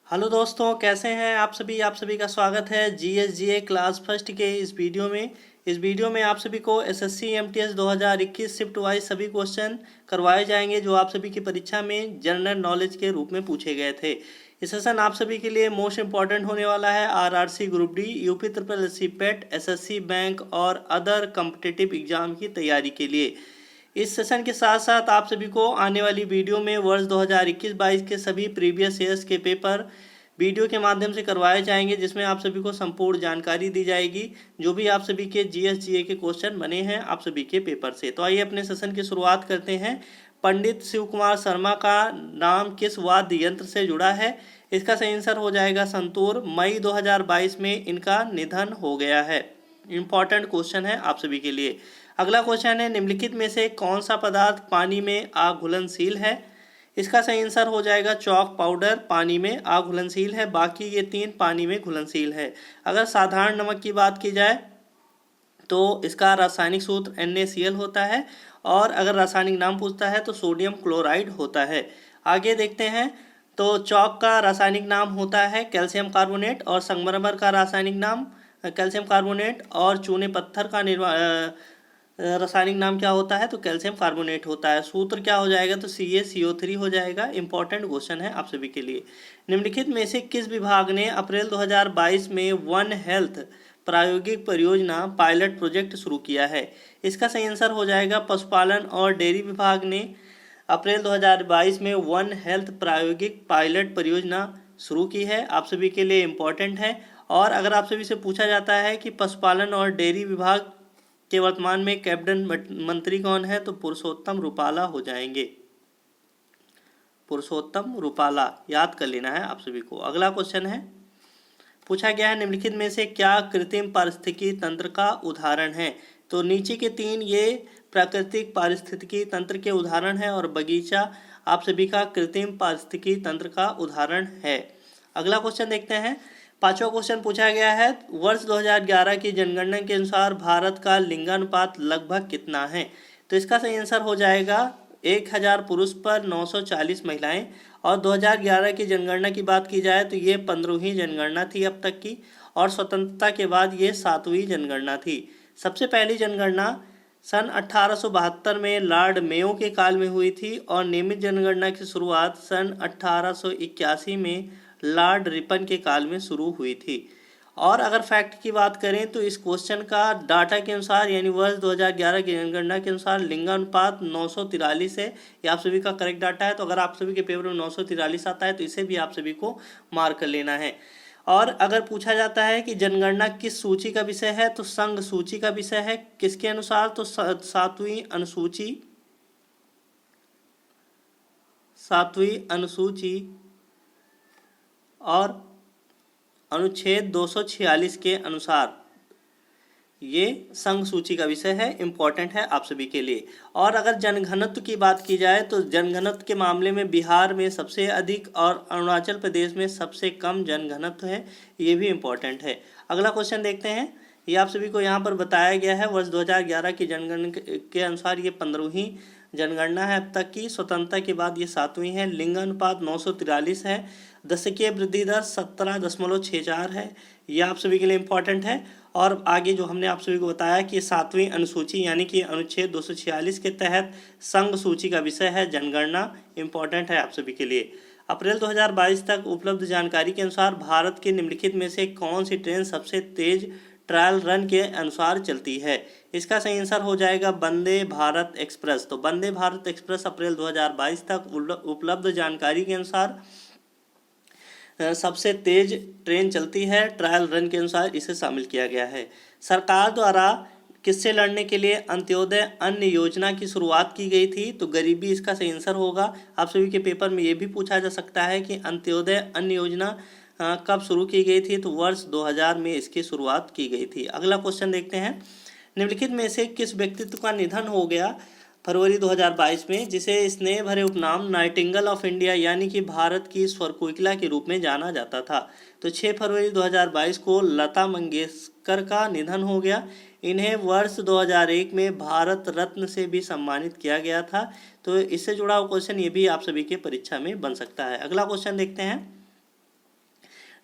Hello दोस्तों, कैसे हैं आप सभी का स्वागत है जीएस क्लास फर्स्ट के इस वीडियो में आप सभी को एसएससी एमटीएस 2021 शिफ्ट वाइज सभी क्वेश्चन करवाए जाएंगे जो आप सभी की परीक्षा में जनरल नॉलेज के रूप में पूछे गए थे। इस सेशन आप सभी के लिए मोस्ट इंपॉर्टेंट होने वाला है RRC group D, UP triple SC पेट, एसएससी बैंक और अदर कॉम्पिटिटिव एग्जाम की तैयारी के लिए। इस सेशन के साथ साथ आप सभी को आने वाली वीडियो में वर्ष 2021-22 के सभी प्रीवियस ईयर्स के पेपर वीडियो के माध्यम से करवाए जाएंगे, जिसमें आप सभी को संपूर्ण जानकारी दी जाएगी जो भी आप सभी के जीएस के क्वेश्चन बने हैं आप सभी के पेपर से। तो आइए अपने सेशन की शुरुआत करते हैं। पंडित शिव कुमार शर्मा का नाम किस वाद्य यंत्र से जुड़ा है? इसका सही आंसर हो जाएगा संतूर। मई 2022 में इनका निधन हो गया है। इंपॉर्टेंट क्वेश्चन है आप सभी के लिए। अगला क्वेश्चन है, निम्नलिखित में से कौन सा पदार्थ पानी में आघुलनशील है? इसका सही आंसर हो जाएगा चॉक पाउडर पानी में आघुलनशील है, बाकी ये तीन पानी में घुलनशील है। अगर साधारण नमक की बात की जाए तो इसका रासायनिक सूत्र NaCl होता है, और अगर रासायनिक नाम पूछता है तो सोडियम क्लोराइड होता है। आगे देखते हैं, तो चॉक का रासायनिक नाम होता है कैल्शियम कार्बोनेट, और संगमरमर का रासायनिक नाम कैल्शियम कार्बोनेट, और चूने पत्थर का रासायनिक नाम क्या होता है? तो कैल्शियम कार्बोनेट होता है। सूत्र क्या हो जाएगा? तो CaCO3 हो जाएगा। इंपॉर्टेंट क्वेश्चन है आप सभी के लिए। निम्नलिखित में से किस विभाग ने अप्रैल 2022 में वन हेल्थ प्रायोगिक परियोजना पायलट प्रोजेक्ट शुरू किया है? इसका सही आंसर हो जाएगा पशुपालन और डेयरी विभाग ने अप्रैल 2022 में वन हेल्थ प्रायोगिक पायलट परियोजना शुरू की है। आप सभी के लिए इम्पोर्टेंट है। और अगर आप सभी से पूछा जाता है कि पशुपालन और डेयरी विभाग के वर्तमान में कैबिनेट मंत्री कौन है, तो पुरुषोत्तम रूपाला हो जाएंगे। पुरुषोत्तम रूपाला याद कर लेना है आप सभी को। अगला क्वेश्चन है, पूछा गया है, निम्नलिखित में से क्या कृत्रिम पारिस्थितिकी तंत्र का उदाहरण है? तो नीचे के तीन ये प्राकृतिक पारिस्थितिकी तंत्र के उदाहरण है, और बगीचा आप सभी का कृत्रिम पारिस्थितिकी तंत्र का उदाहरण है। अगला क्वेश्चन देखते हैं। पांचवा क्वेश्चन पूछा गया है, वर्ष 2011 की जनगणना के अनुसार भारत का लिंगानुपात लगभग कितना है? तो इसका सही आंसर हो जाएगा 1000 पुरुष पर 940 महिलाएं। और 2011 की जनगणना की बात की जाए तो ये 15वीं जनगणना थी अब तक की, और स्वतंत्रता के बाद ये 7वीं जनगणना थी। सबसे पहली जनगणना सन 1872 में लॉर्ड मेयो के काल में हुई थी, और नियमित जनगणना की शुरुआत सन 1881 में लॉर्ड रिपन के काल में शुरू हुई थी। और अगर फैक्ट की बात करें तो इस क्वेश्चन का डाटा के अनुसार, यानी वर्ष 2011 की जनगणना के अनुसार लिंगानुपात 943 है। ये आप सभी का करेक्ट डाटा है। तो अगर आप सभी के पेपर में 943 आता है तो इसे भी आप सभी को मार्क कर लेना है। और अगर पूछा जाता है कि जनगणना किस सूची का विषय है, तो संघ सूची का विषय है। किसके अनुसार? तो 7वीं अनुसूची और अनुच्छेद 246 के अनुसार ये संघ सूची का विषय है। इंपॉर्टेंट है आप सभी के लिए। और अगर जनघनत्व की बात की जाए तो जनघनत्व के मामले में बिहार में सबसे अधिक और अरुणाचल प्रदेश में सबसे कम जनघनत्व है। ये भी इंपॉर्टेंट है। अगला क्वेश्चन देखते हैं। ये आप सभी को यहाँ पर बताया गया है, वर्ष 2011 की जनगणना के अनुसार ये 15वीं जनगणना है अब तक की। स्वतंत्रता के बाद ये 7वीं है। लिंगानुपात 943 है। दशकीय वृद्धि दर 17.64 है। ये आप सभी के लिए इम्पॉर्टेंट है। और आगे जो हमने आप सभी को बताया कि 7वीं अनुसूची यानी कि अनुच्छेद 246 के तहत संघ सूची का विषय है जनगणना। इम्पॉर्टेंट है आप सभी के लिए। अप्रैल 2022 तक उपलब्ध जानकारी के अनुसार भारत के निम्नलिखित में से कौन सी ट्रेन सबसे तेज ट्रायल रन के अनुसार चलती है? इसका सही आंसर हो जाएगा वंदे भारत एक्सप्रेस। तो वंदे भारत एक्सप्रेस अप्रैल 2022 तक उपलब्ध जानकारी के अनुसार सबसे तेज ट्रेन चलती है। ट्रायल रन के अनुसार इसे शामिल किया गया है। सरकार द्वारा किससे लड़ने के लिए अंत्योदय अन्न योजना की शुरुआत की गई थी? तो गरीबी इसका सही आंसर होगा। आप सभी के पेपर में ये भी पूछा जा सकता है कि अंत्योदय अन्न योजना कब शुरू की गई थी? तो वर्ष 2000 में इसकी शुरुआत की गई थी। अगला क्वेश्चन देखते हैं। निम्नलिखित में से किस व्यक्तित्व का निधन हो गया फरवरी 2022 में, जिसे स्नेह भरे उपनाम नाइटिंगेल ऑफ इंडिया यानी कि भारत की स्वर कोकिला के रूप में जाना जाता था? तो 6 फरवरी 2022 को लता मंगेशकर का निधन हो गया। इन्हें वर्ष 2001 में भारत रत्न से भी सम्मानित किया गया था। तो इससे जुड़ा हुआ क्वेश्चन ये भी आप सभी के परीक्षा में बन सकता है। अगला क्वेश्चन देखते हैं।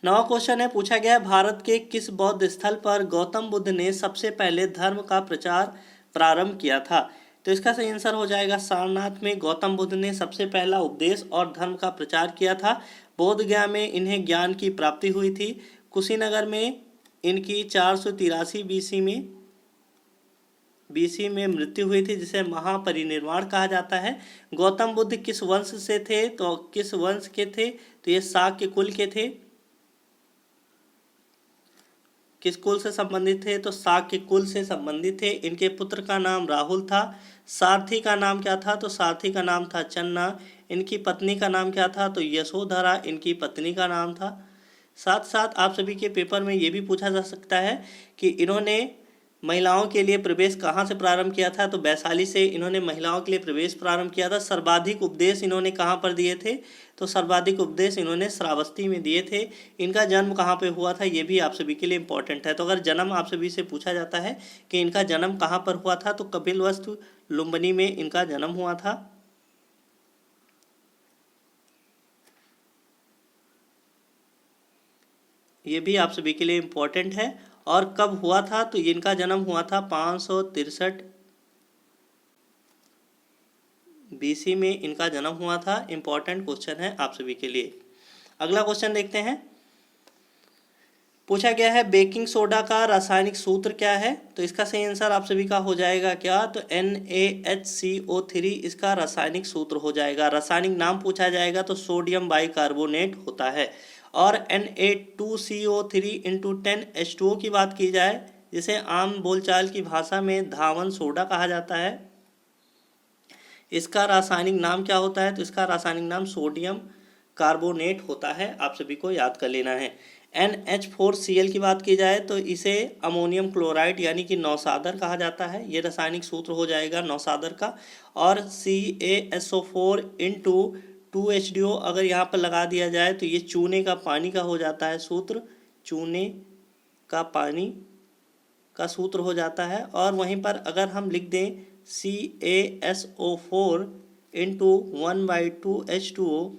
नवा क्वेश्चन है, पूछा गया है भारत के किस बौद्ध स्थल पर गौतम बुद्ध ने सबसे पहले धर्म का प्रचार प्रारंभ किया था? तो इसका सही आंसर हो जाएगा सारनाथ में गौतम बुद्ध ने सबसे पहला उपदेश और धर्म का प्रचार किया था। बोध गया में इन्हें ज्ञान की प्राप्ति हुई थी। कुशीनगर में इनकी 483 बीसी में मृत्यु हुई थी, जिसे महापरिनिर्वाण कहा जाता है। गौतम बुद्ध किस वंश से थे? तो किस वंश के थे? तो ये शाक्य कुल के थे। किस कुल से संबंधित थे? तो शाक्य कुल से संबंधित थे। इनके पुत्र का नाम राहुल था। सारथी का नाम क्या था? तो सारथी का नाम था चन्ना। इनकी पत्नी का नाम क्या था? तो यशोधरा इनकी पत्नी का नाम था। साथ साथ आप सभी के पेपर में ये भी पूछा जा सकता है कि इन्होंने महिलाओं के लिए प्रवेश कहाँ से प्रारंभ किया था? तो वैशाली से इन्होंने महिलाओं के लिए प्रवेश प्रारंभ किया था। सर्वाधिक उपदेश इन्होंने कहाँ पर दिए थे? तो सर्वाधिक उपदेश इन्होंने श्रावस्ती में दिए थे। इनका जन्म कहाँ पे हुआ था? ये भी आप सभी के लिए इम्पोर्टेंट है। तो अगर जन्म आप सभी से पूछा जाता है कि इनका जन्म कहाँ पर हुआ था, तो कपिलवस्तु लुम्बिनी में इनका जन्म हुआ था। ये भी आप सभी के लिए इम्पोर्टेंट है। और कब हुआ था? तो इनका जन्म हुआ था 563 बीसी में इनका जन्म हुआ था। इम्पोर्टेंट क्वेश्चन है आप सभी के लिए। अगला क्वेश्चन देखते हैं। पूछा गया है बेकिंग सोडा का रासायनिक सूत्र क्या है? तो इसका सही आंसर आप सभी का हो जाएगा क्या? तो NaHCO3 इसका रासायनिक सूत्र हो जाएगा। रासायनिक नाम पूछा जाएगा तो सोडियम बाइकार्बोनेट होता है। और Na2CO3 इंटू 10H2O की बात की जाए, जिसे आम बोलचाल की भाषा में धावन सोडा कहा जाता है, इसका रासायनिक नाम क्या होता है? तो इसका रासायनिक नाम सोडियम कार्बोनेट होता है। आप सभी को याद कर लेना है। NH4Cl की बात की जाए तो इसे अमोनियम क्लोराइड यानी कि नौसादर कहा जाता है। ये रासायनिक सूत्र हो जाएगा नौसादर का। और CaSO4 इंटू 2H2O अगर यहाँ पर लगा दिया जाए तो ये चूने का पानी का हो जाता है सूत्र। चूने का पानी का सूत्र हो जाता है। और वहीं पर अगर हम लिख दें CaSO4 इंटू 1/2H2O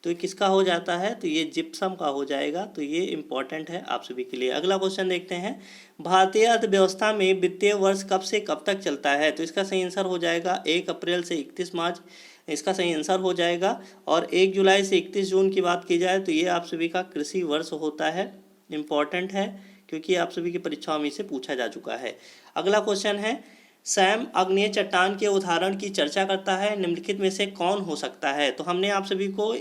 तो किसका हो जाता है? तो ये जिप्सम का हो जाएगा। तो ये इम्पॉर्टेंट है आप सभी के लिए। अगला क्वेश्चन देखते हैं। भारतीय अर्थव्यवस्था में वित्तीय वर्ष कब से कब तक चलता है? तो इसका सही आंसर हो जाएगा 1 अप्रैल से 31 मार्च। इसका सही आंसर हो जाएगा। और 1 जुलाई से 31 जून की बात की जाए तो ये आप सभी का कृषि वर्ष होता है। इम्पॉर्टेंट है क्योंकि आप सभी की परीक्षाओं में से पूछा जा चुका है। अगला क्वेश्चन है सैम आग्नेय चट्टान के उदाहरण की चर्चा करता है, निम्नलिखित में से कौन हो सकता है? तो हमने आप सभी को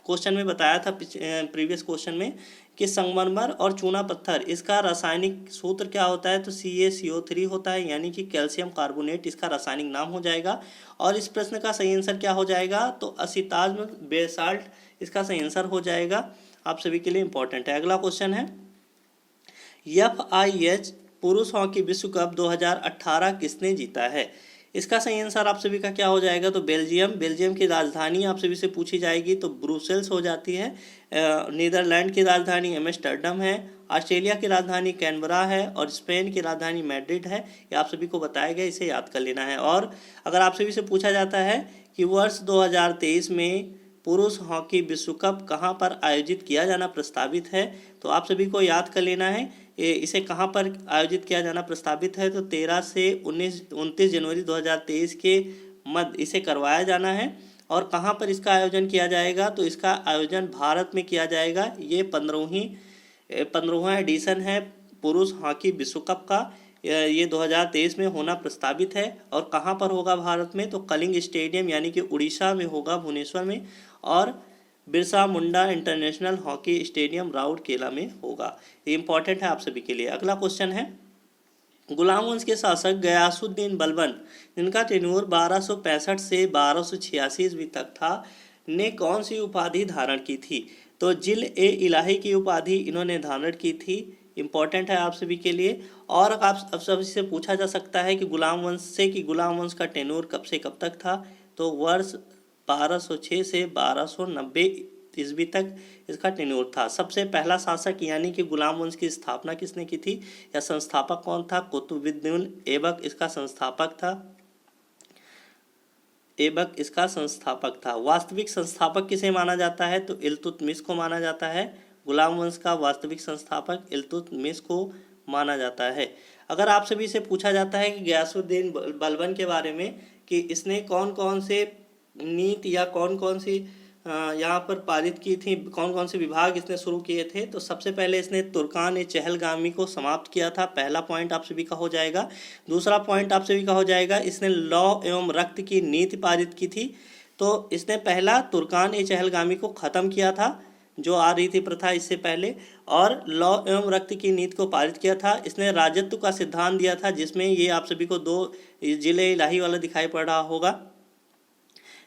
क्वेश्चन में बताया था प्रीवियस क्वेश्चन में कि संगमरमर और चूना पत्थर इसका रासायनिक सूत्र क्या होता है? तो CaCO3 होता है, यानी कि कैल्शियम कार्बोनेट इसका रासायनिक नाम हो जाएगा। और इस प्रश्न का सही आंसर क्या हो जाएगा? तो असिताज्म बेसाल्ट इसका सही आंसर हो जाएगा। आप सभी के लिए इंपॉर्टेंट है। अगला क्वेश्चन है FIH पुरुष हॉकी विश्व कप 2018 किसने जीता है? इसका सही आंसर आप सभी का क्या हो जाएगा? तो बेल्जियम की राजधानी आप सभी से पूछी जाएगी तो ब्रुसेल्स हो जाती है। नीदरलैंड की राजधानी एम्स्टर्डम है। ऑस्ट्रेलिया की राजधानी कैनबरा है। और स्पेन की राजधानी मैड्रिड है। ये आप सभी को बताया गया, इसे याद कर लेना है। और अगर आप सभी से पूछा जाता है कि वर्ष 2023 में पुरुष हॉकी विश्व कप कहाँ पर आयोजित किया जाना प्रस्तावित है, तो आप सभी को याद कर लेना है इसे कहाँ पर आयोजित किया जाना प्रस्तावित है। तो 13 से 29 जनवरी 2023 के मध्य इसे करवाया जाना है। और कहाँ पर इसका आयोजन किया जाएगा? तो इसका आयोजन भारत में किया जाएगा। ये 15वां एडिशन है पुरुष हॉकी विश्व कप का। ये 2023 में होना प्रस्तावित है। और कहाँ पर होगा भारत में? तो कलिंग स्टेडियम यानी कि उड़ीसा में होगा, भुवनेश्वर में। और Birsa Munda international hockey stadium Rourkela में होगा। ये इंपॉर्टेंट है आप सभी के लिए। अगला क्वेश्चन है गुलाम वंश के शासक गयासुद्दीन बलबन, जिनका टेन्योर 1265 से 1286 ईस्वी तक था, ने कौन सी उपाधि धारण की थी? तो जिल-ए-इलाही की उपाधि इन्होंने धारण की थी। इम्पॉर्टेंट है आप सभी के लिए। और आप सभी से पूछा जा सकता है कि गुलाम वंश का टेन्योर कब से कब तक था? तो वर्ष 1206 से 1290 ईस्वी तक इसका टेन्योर था। सबसे पहला शासक यानी कि गुलाम वंश की स्थापना किसने की थी या संस्थापक कौन था? कुतुबुद्दीन ऐबक इसका संस्थापक था। ऐबक इसका संस्थापक था। वास्तविक संस्थापक किसे माना जाता है? तो इल्तुतमिश को माना जाता है। गुलाम वंश का वास्तविक संस्थापक इल्तुतमिश को माना जाता है। अगर आप सभी से पूछा जाता है कि गयासुद्दीन बलबन के बारे में कि इसने कौन कौन से नीति या कौन कौन सी यहाँ पर पारित की थी, कौन कौन से विभाग इसने शुरू किए थे, तो सबसे पहले इसने तुर्कान चहलगामी को समाप्त किया था। पहला पॉइंट आप सभी का हो जाएगा। दूसरा पॉइंट आप सभी का हो जाएगा, इसने लौ एवं रक्त की नीति पारित की थी। तो इसने पहला तुर्कान चहलगामी को ख़त्म किया था, जो आ रही थी प्रथा इससे पहले, और लौ एवं रक्त की नीति को पारित किया था। इसने राजत्व का सिद्धांत दिया था, जिसमें ये आप सभी को 2 जिले इलाही वाला दिखाई पड़ रहा होगा।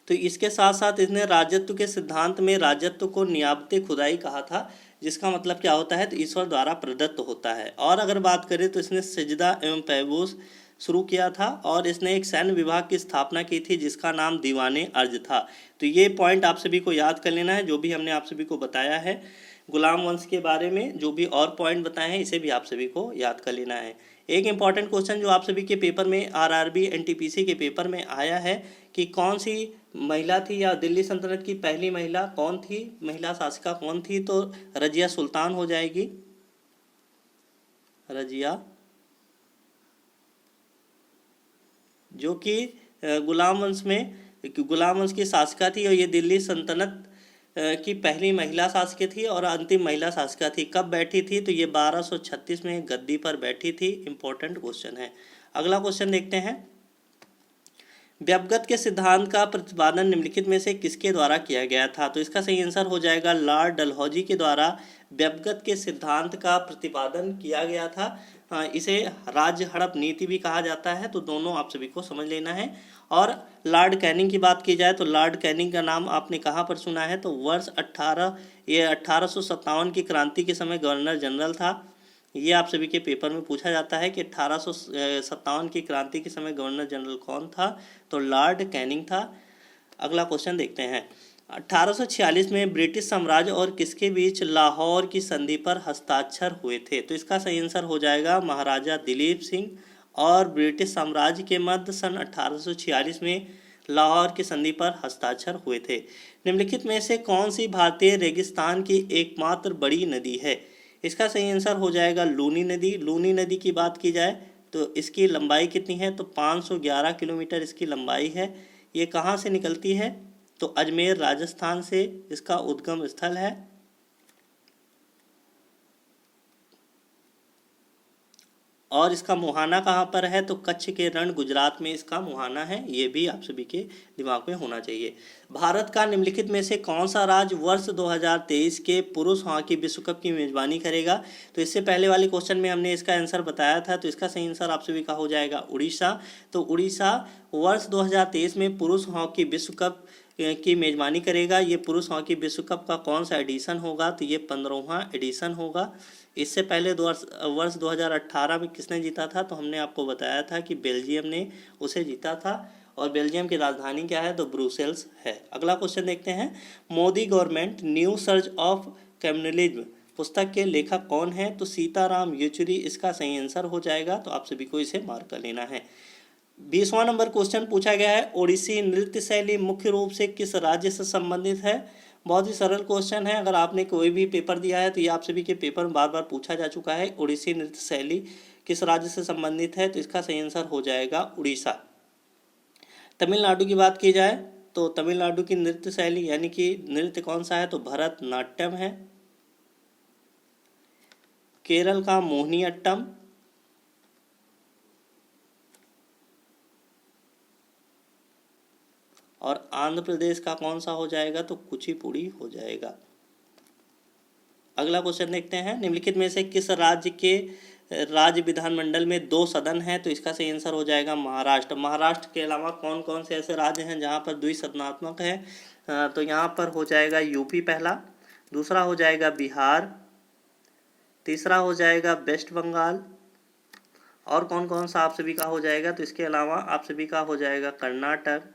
तो इसके साथ साथ इसने राजत्व के सिद्धांत में राजत्व को नियाबते खुदाई कहा था, जिसका मतलब क्या होता है? तो ईश्वर द्वारा प्रदत्त होता है। और अगर बात करें तो इसने सजदा एवं पैबूस शुरू किया था, और इसने एक सैन्य विभाग की स्थापना की थी जिसका नाम दीवाने अर्ज था। तो ये पॉइंट आप सभी को याद कर लेना है, जो भी हमने आप सभी को बताया है गुलाम वंश के बारे में, जो भी और पॉइंट बताए हैं इसे भी आप सभी को याद कर लेना है। एक इम्पॉर्टेंट क्वेश्चन जो आप सभी के पेपर में आरआरबी एनटीपीसी के पेपर में आया है कि कौन सी महिला थी या दिल्ली सल्तनत की पहली महिला कौन थी, महिला शासिका कौन थी? तो रजिया सुल्तान हो जाएगी। रजिया, जो कि गुलाम वंश की शासिका थी, और ये दिल्ली सल्तनत की पहली महिला शासक थी और अंतिम महिला शासिका थी। कब बैठी थी? तो ये 1236 में गद्दी पर बैठी थी। इंपॉर्टेंट क्वेश्चन है। अगला क्वेश्चन देखते हैं। व्यवगत के सिद्धांत का प्रतिपादन निम्नलिखित में से किसके द्वारा किया गया था? तो इसका सही आंसर हो जाएगा लॉर्ड डलहौजी के द्वारा व्यवगत के सिद्धांत का प्रतिपादन किया गया था। इसे राज्य हड़प नीति भी कहा जाता है, तो दोनों आप सभी को समझ लेना है। और लॉर्ड कैनिंग की बात की जाए तो लॉर्ड कैनिंग का नाम आपने कहाँ पर सुना है? तो वर्ष 1857 की क्रांति के समय गवर्नर जनरल था। ये आप सभी के पेपर में पूछा जाता है कि 1857 की क्रांति के समय गवर्नर जनरल कौन था? तो लॉर्ड कैनिंग था। अगला क्वेश्चन देखते हैं। 1846 में ब्रिटिश साम्राज्य और किसके बीच लाहौर की संधि पर हस्ताक्षर हुए थे? तो इसका सही आंसर हो जाएगा महाराजा दिलीप सिंह और ब्रिटिश साम्राज्य के मध्य सन 1846 में लाहौर की संधि पर हस्ताक्षर हुए थे। निम्नलिखित में से कौन सी भारतीय रेगिस्तान की एकमात्र बड़ी नदी है? इसका सही आंसर हो जाएगा लूनी नदी। लूनी नदी की बात की जाए तो इसकी लंबाई कितनी है? तो 511 किलोमीटर इसकी लंबाई है। ये कहाँ से निकलती है? तो अजमेर राजस्थान से इसका उद्गम स्थल है। और इसका मुहाना कहाँ पर है? तो कच्छ के रण गुजरात में इसका मुहाना है। ये भी आप सभी के दिमाग में होना चाहिए। भारत का निम्नलिखित में से कौन सा राज्य वर्ष 2023 के पुरुष हॉकी विश्व कप की मेजबानी करेगा? तो इससे पहले वाले क्वेश्चन में हमने इसका आंसर बताया था, तो इसका सही आंसर आप सभी का हो जाएगा उड़ीसा। तो उड़ीसा वर्ष 2023 में पुरुष हॉकी विश्व कप की मेजबानी करेगा। ये पुरुष हॉकी विश्व कप का कौन सा एडिशन होगा? तो ये 15वां एडिशन होगा। इससे पहले वर्ष 2018 में किसने जीता था? तो हमने आपको बताया था कि बेल्जियम ने उसे जीता था, और बेल्जियम की राजधानी क्या है? तो ब्रुसेल्स है। अगला क्वेश्चन देखते हैं। Modi government new surge of communalism पुस्तक के लेखक कौन है? तो सीताराम येचुरी इसका सही आंसर हो जाएगा। तो आप सभी को इसे मार्क कर लेना है। 20वां नंबर क्वेश्चन पूछा गया है। ओडिसी नृत्य शैली मुख्य रूप से किस राज्य से संबंधित है? बहुत ही सरल क्वेश्चन है। अगर आपने कोई भी पेपर दिया है तो ये आप सभी के पेपर में बार बार पूछा जा चुका है। ओडिसी नृत्य शैली किस राज्य से संबंधित है? तो इसका सही आंसर हो जाएगा उड़ीसा। तमिलनाडु की बात की जाए तो तमिलनाडु की नृत्य शैली यानी कि नृत्य कौन सा है? तो भरतनाट्यम है। केरल का मोहिनीअट्टम, और आंध्र प्रदेश का कौन सा हो जाएगा? तो कुचिपुड़ी हो जाएगा। अगला क्वेश्चन देखते हैं। निम्नलिखित में से किस राज्य के राज्य विधानमंडल में 2 सदन है? तो इसका सही आंसर हो जाएगा महाराष्ट्र। महाराष्ट्र के अलावा कौन कौन से ऐसे राज्य हैं जहां पर द्विसदनात्मक है? तो यहाँ पर हो जाएगा यूपी पहला, दूसरा हो जाएगा बिहार, तीसरा हो जाएगा वेस्ट बंगाल, और कौन कौन सा आप सभी का हो जाएगा? तो इसके अलावा आप सभी का हो जाएगा कर्नाटक,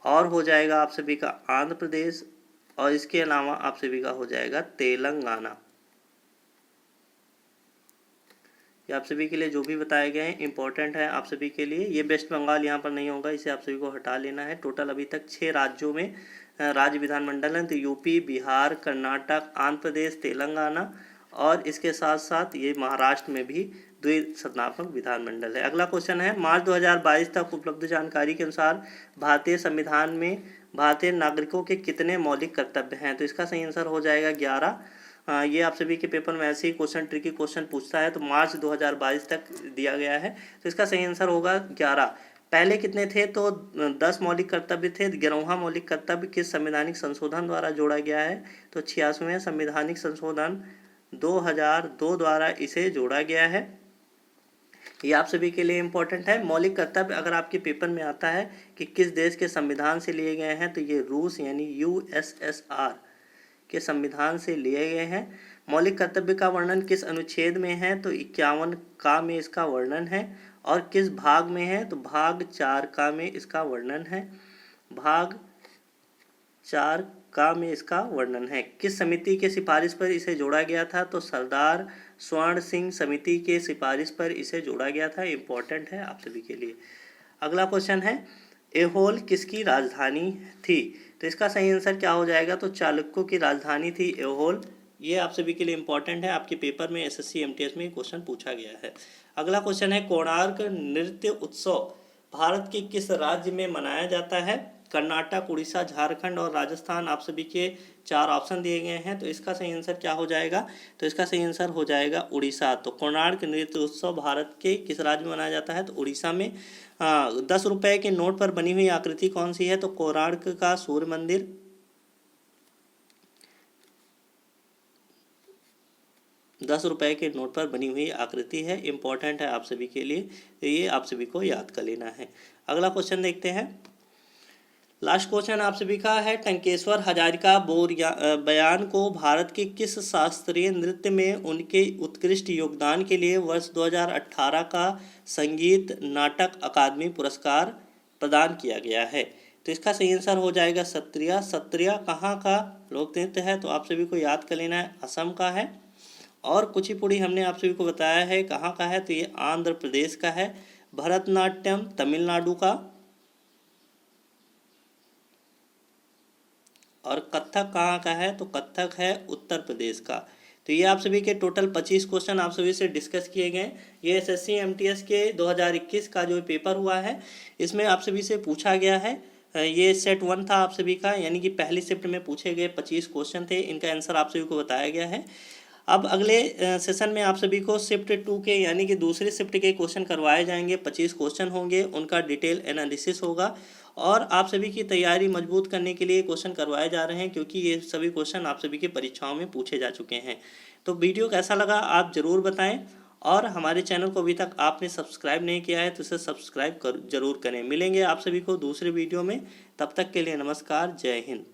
और हो जाएगा आप सभी का आंध्र प्रदेश, और इसके अलावा आप सभी का हो जाएगा तेलंगाना। ये आप सभी के लिए जो भी बताए गए हैं इंपॉर्टेंट है आप सभी के लिए। ये वेस्ट बंगाल यहाँ पर नहीं होगा, इसे आप सभी को हटा लेना है। टोटल अभी तक 6 राज्यों में राज्य विधानमंडल हैं, तो यूपी, बिहार, कर्नाटक, आंध्र प्रदेश, तेलंगाना और इसके साथ साथ ये महाराष्ट्र में भी द्विसदनात्मक विधानमंडल है। अगला क्वेश्चन है, मार्च 2022 तक उपलब्ध जानकारी के अनुसार भारतीय संविधान में भारतीय नागरिकों के कितने मौलिक कर्तव्य हैं? तो इसका सही आंसर हो जाएगा 11। ये आप सभी के पेपर में ऐसे ही क्वेश्चन ट्रिकी क्वेश्चन पूछता है, तो मार्च 2022 तक दिया गया है, तो इसका सही आंसर होगा 11। पहले कितने थे? तो 10 मौलिक कर्तव्य थे। 11वां मौलिक कर्तव्य किस संवैधानिक संशोधन द्वारा जोड़ा गया है? तो 86वें संवैधानिक संशोधन 2002 द्वारा इसे जोड़ा गया है। ये आप सभी के लिए इम्पोर्टेंट है। मौलिक कर्तव्य अगर आपके पेपर में आता है कि किस देश के संविधान से लिए गए हैं, तो ये रूस यानी USSR के संविधान से लिए गए हैं। मौलिक कर्तव्य का वर्णन किस अनुच्छेद में है? तो 51 का में इसका वर्णन है। और किस भाग में है? तो भाग 4 का में इसका वर्णन है। भाग 4 का में इसका वर्णन है। किस समिति के सिफारिश पर इसे जोड़ा गया था? तो सरदार स्वर्ण सिंह समिति के सिफारिश पर इसे जोड़ा गया था। इम्पोर्टेंट है आप सभी के लिए। अगला क्वेश्चन है, ऐहोल किसकी राजधानी थी? तो इसका सही आंसर क्या हो जाएगा? तो चालुक्यों की राजधानी थी ऐहोल। ये आप सभी के लिए इम्पोर्टेंट है, आपके पेपर में SSC MTS में क्वेश्चन पूछा गया है। अगला क्वेश्चन है, कोणार्क नृत्य उत्सव भारत के किस राज्य में मनाया जाता है? कर्नाटक, उड़ीसा, झारखंड और राजस्थान। आप सभी के 4 ऑप्शन दिए गए हैं, तो इसका सही आंसर क्या हो जाएगा? तो इसका सही आंसर हो जाएगा उड़ीसा। तो कोणार्क नृत्य उत्सव भारत के किस राज्य में मनाया जाता है? तो उड़ीसा में। 10 रुपये के नोट पर बनी हुई आकृति कौन सी है? तो कोणार्क का सूर्य मंदिर। 10 रुपये के नोट पर बनी हुई आकृति है, इंपॉर्टेंट है आप सभी के लिए, तो ये आप सभी को याद कर लेना है। अगला क्वेश्चन देखते हैं। लास्ट क्वेश्चन आप सभी का है, टंकेश्वर हजारिका बयान को भारत के किस शास्त्रीय नृत्य में उनके उत्कृष्ट योगदान के लिए वर्ष 2018 का संगीत नाटक अकादमी पुरस्कार प्रदान किया गया है? तो इसका सही आंसर हो जाएगा सत्रिया। सत्रिया कहाँ का लोक नृत्य है? तो आप सभी को याद कर लेना है, असम का है। और कुचिपुड़ी हमने आप सभी को बताया है कहाँ का है, तो ये आंध्र प्रदेश का है। भरतनाट्यम तमिलनाडु का। और कथक कहाँ का है? तो कथक है उत्तर प्रदेश का। तो ये आप सभी के टोटल 25 क्वेश्चन आप सभी से डिस्कस किए गए। ये SSC MTS के 2021 का जो पेपर हुआ है, इसमें आप सभी से पूछा गया है। ये सेट 1 था आप सभी का, यानी कि पहली शिफ्ट में पूछे गए 25 क्वेश्चन थे, इनका आंसर आप सभी को बताया गया है। अब अगले सेशन में आप सभी को शिफ्ट 2 के यानी कि दूसरी शिफ्ट के क्वेश्चन करवाए जाएंगे। 25 क्वेश्चन होंगे, उनका डिटेल एनालिसिस होगा और आप सभी की तैयारी मजबूत करने के लिए क्वेश्चन करवाए जा रहे हैं, क्योंकि ये सभी क्वेश्चन आप सभी की परीक्षाओं में पूछे जा चुके हैं। तो वीडियो कैसा लगा आप ज़रूर बताएं, और हमारे चैनल को अभी तक आपने सब्सक्राइब नहीं किया है तो इसे सब्सक्राइब जरूर करें। मिलेंगे आप सभी को दूसरे वीडियो में, तब तक के लिए नमस्कार, जय हिंद।